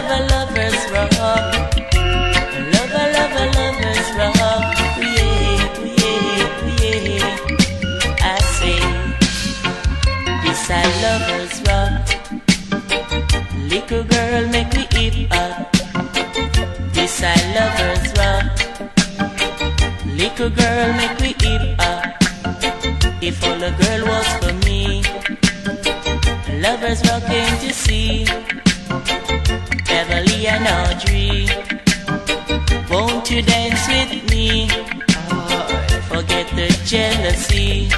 lovers rock. Lovers rock. Yeah. I say, this I lovers rock. Little girl make me hip up. This I lovers rock. Little girl make me hip up. If all a girl was for me, lovers rock came to see Beverly and Audrey. Won't you dance with me? Forget the jealousy.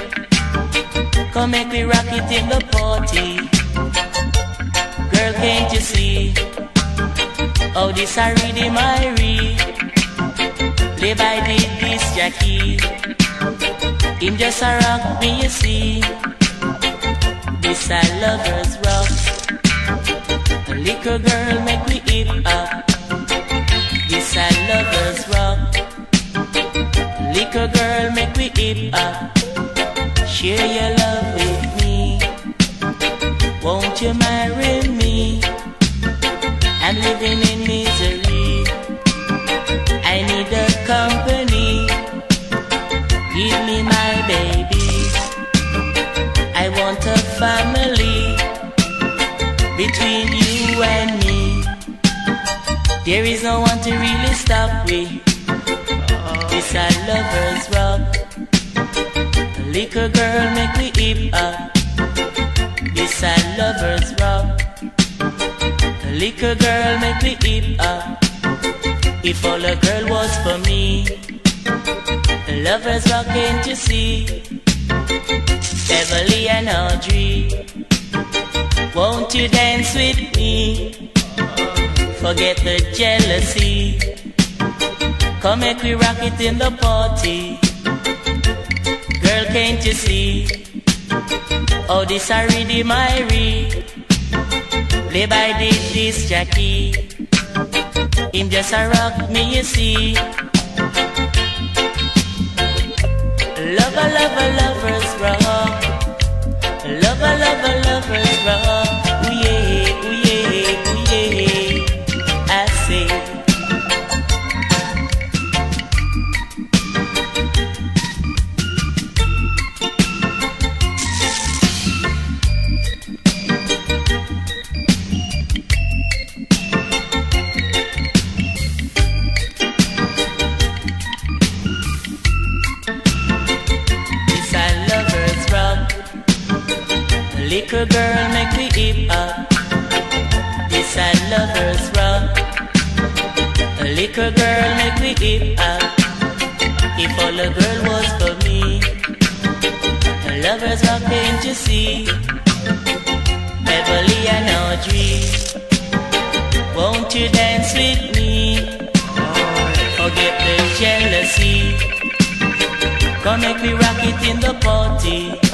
Come make me rock it in the party. Girl, can't you see? Oh, this I read my read. Live I did this Jackie. Him just a rock me, you see. This I lovers rock. A little girl make me hip up. This I lovers rock. Little girl make me hip up. Share your love with me. Won't you marry me? I'm living in misery. I need a company. Give me my babies. I want a family between you and me. There is no one to really stop me. This I lovers rock. A little girl make me hip up. This I lovers rock. A little girl make me hip up. If all a girl was for me, the lovers rock, can't you see? Beverly and Audrey, won't you dance with me? Forget the jealousy. Come make we rock it in the party. Girl, can't you see? Oh, this I read my read. Live I did this Jackie. Him just a rock me, you see. Lovers rock. Lovers rock. Ooh yeah. I say. Little girl make me hip up. This I lovers rock. A little girl make me hip up. If all a girl was for me, the lovers rock, can't you see? Beverly and Audrey, won't you dance with me? Forget the jealousy. Come make me rock it in the party.